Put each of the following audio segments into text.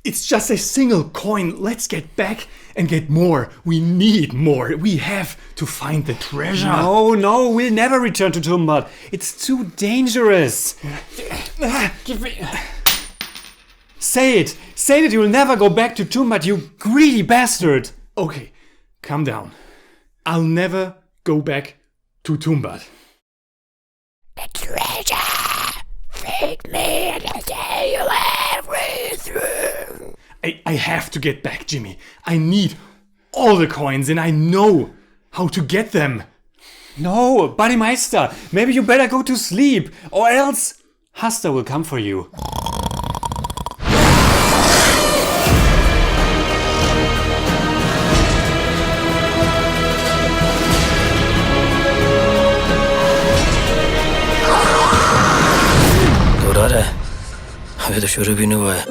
It's just a single coin. Let's get back and get more. We need more. We have to find the treasure. No, we'll never return to Tumbbad. It's too dangerous. Give me... Say it. Say that you'll never go back to Tumbbad, you greedy bastard. Okay, calm down. I'll never go back to Tumbbad. The treasure! Feed me and I'll tell you everything! I have to get back, Jimmy. I need all the coins and I know how to get them. No, Buddymeister, maybe you better go to sleep, or else Hasta will come for you. هذا شربي نواه.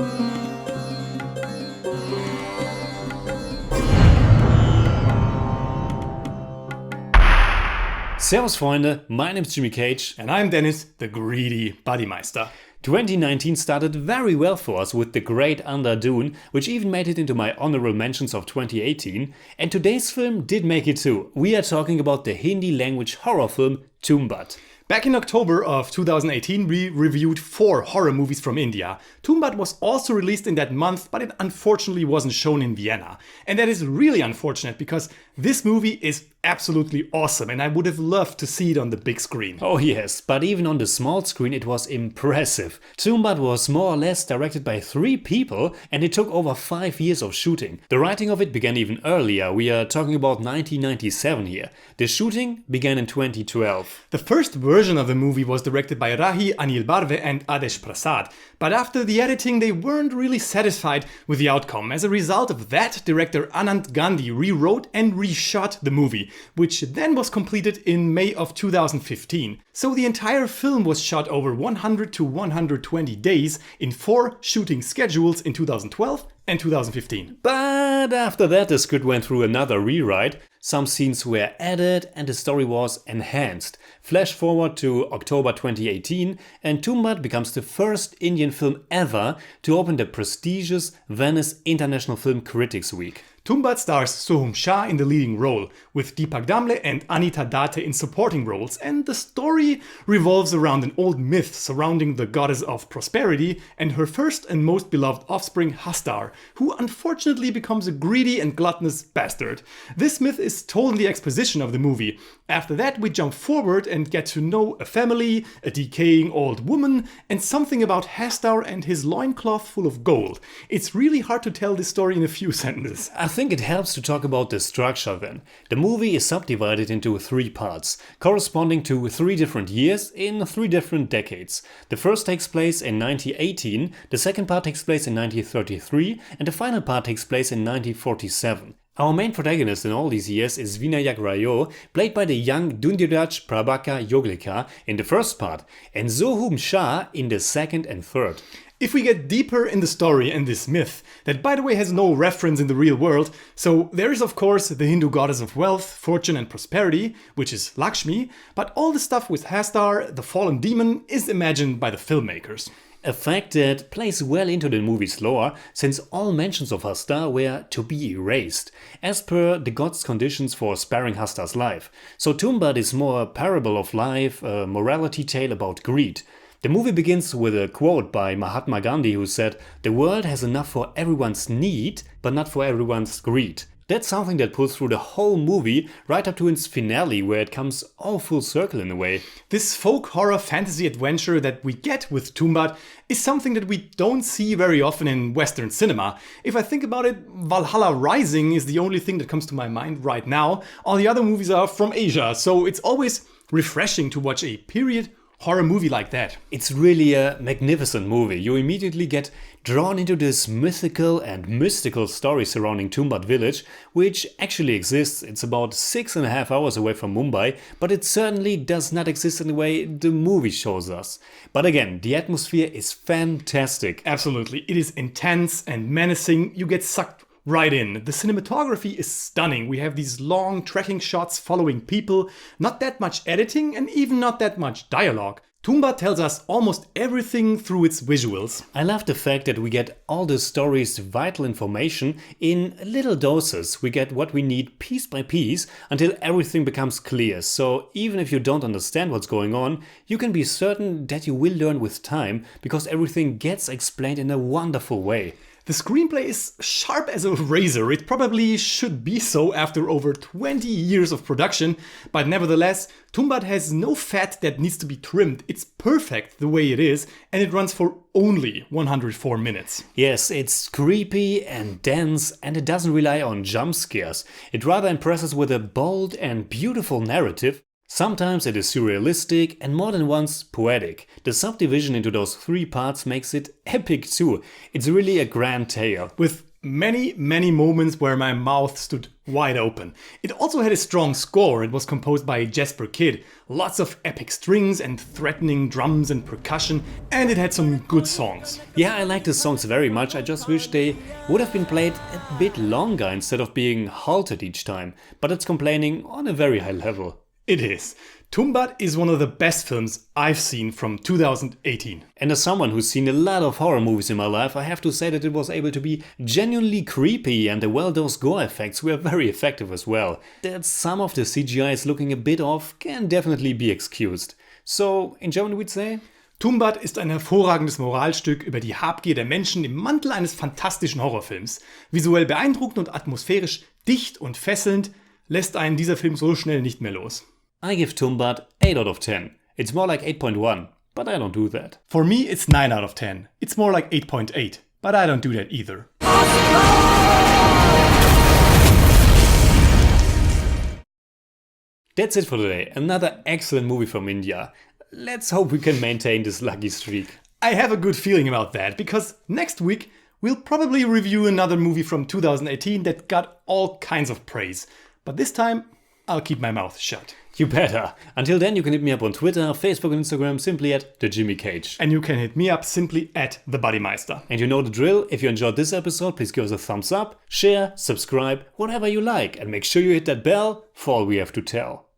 Servus Freunde, my name's Jimmy Cage. And I'm Deniz, the greedy Buddymeister. 2019 started very well for us with the great Dune, which even made it into my honorable mentions of 2018. And today's film did make it too. We are talking about the Hindi language horror film Tumbbad. Back in October of 2018, we reviewed 4 horror movies from India. Tumbbad was also released in that month, but it unfortunately wasn't shown in Vienna. And that is really unfortunate because this movie is absolutely awesome and I would have loved to see it on the big screen. Oh yes, but even on the small screen it was impressive. Tumbbad was more or less directed by 3 people and it took over 5 years of shooting. The writing of it began even earlier, we are talking about 1997 here. The shooting began in 2012. The first version of the movie was directed by Rahi, Anil, Barve and Adesh Prasad. But after the editing they weren't really satisfied with the outcome. As a result of that, director Anand Gandhi rewrote and reshot the movie, which then was completed in May of 2015. So the entire film was shot over 100 to 120 days in 4 shooting schedules in 2012 and 2015. But after that the script went through another rewrite, some scenes were added and the story was enhanced. Flash forward to October 2018 and Tumbbad becomes the first Indian film ever to open the prestigious Venice International Film Critics Week. Tumbbad stars Sohum Shah in the leading role, with Deepak Damle and Anita Date in supporting roles, and the story revolves around an old myth surrounding the goddess of prosperity and her first and most beloved offspring Hastar, who unfortunately becomes a greedy and gluttonous bastard. This myth is told in the exposition of the movie. After that we jump forward and get to know a family, a decaying old woman, and something about Hastar and his loincloth full of gold. It's really hard to tell this story in a few sentences. I think it helps to talk about the structure then. The movie is subdivided into 3 parts, corresponding to 3 different years in 3 different decades. The first takes place in 1918, the second part takes place in 1933, and the final part takes place in 1947. Our main protagonist in all these years is Vinayak Rayo, played by the young Dundiraj Prabhakar Yoglekar in the first part, and Sohum Shah in the second and third. If we get deeper in the story and this myth, that by the way has no reference in the real world, so there is of course the Hindu goddess of wealth, fortune and prosperity, which is Lakshmi, but all the stuff with Hastar, the fallen demon, is imagined by the filmmakers. A fact that plays well into the movie's lore, since all mentions of Hastar were to be erased, as per the god's conditions for sparing Hastar's life. So Tumbbad is more a parable of life, a morality tale about greed. The movie begins with a quote by Mahatma Gandhi who said, "The world has enough for everyone's need, but not for everyone's greed." That's something that pulls through the whole movie right up to its finale, where it comes all full circle in a way. This folk horror fantasy adventure that we get with Tumbbad is something that we don't see very often in Western cinema. If I think about it, Valhalla Rising is the only thing that comes to my mind right now. All the other movies are from Asia, so it's always refreshing to watch a period horror movie like that. It's really a magnificent movie. You immediately get drawn into this mythical and mystical story surrounding Tumbbad village, which actually exists. It's about 6.5 hours away from Mumbai, but it certainly does not exist in the way the movie shows us. But again, the atmosphere is fantastic. Absolutely. It is intense and menacing. You get sucked right in. The cinematography is stunning. We have these long tracking shots following people, not that much editing and even not that much dialogue. Tumbbad tells us almost everything through its visuals. I love the fact that we get all the story's vital information in little doses. We get what we need piece by piece until everything becomes clear. So even if you don't understand what's going on, you can be certain that you will learn with time because everything gets explained in a wonderful way. The screenplay is sharp as a razor. It probably should be so after over 20 years of production, but nevertheless, Tumbbad has no fat that needs to be trimmed. It's perfect the way it is, and it runs for only 104 minutes. Yes, it's creepy and dense, and it doesn't rely on jump scares. It rather impresses with a bold and beautiful narrative. Sometimes it is surrealistic and more than once poetic. The subdivision into those 3 parts makes it epic too. It's really a grand tale. With many moments where my mouth stood wide open. It also had a strong score. It was composed by Jesper Kyd. Lots of epic strings and threatening drums and percussion, and it had some good songs. Yeah, I like the songs very much. I just wish they would have been played a bit longer instead of being halted each time. But it's complaining on a very high level. It is. Tumbbad is one of the best films I've seen from 2018. And as someone who's seen a lot of horror movies in my life, I have to say that it was able to be genuinely creepy and the well-dosed gore effects were very effective as well. That some of the CGI is looking a bit off can definitely be excused. So, in German we'd say? Tumbbad ist ein hervorragendes Moralstück über die Habgier der Menschen im Mantel eines fantastischen Horrorfilms. Visuell beeindruckend und atmosphärisch dicht und fesselnd lässt einen dieser Film so schnell nicht mehr los. I give Tumbbad 8 out of 10. It's more like 8.1, but I don't do that. For me, it's 9 out of 10. It's more like 8.8, but I don't do that either. That's it for today. Another excellent movie from India. Let's hope we can maintain this lucky streak. I have a good feeling about that, because next week we'll probably review another movie from 2018 that got all kinds of praise. But this time, I'll keep my mouth shut. You better. Until then, you can hit me up on Twitter, Facebook and Instagram simply at @TheJimmyCage. And you can hit me up simply at the Buddymeister. And you know the drill. If you enjoyed this episode, please give us a thumbs up, share, subscribe, whatever you like. And make sure you hit that bell for all we have to tell.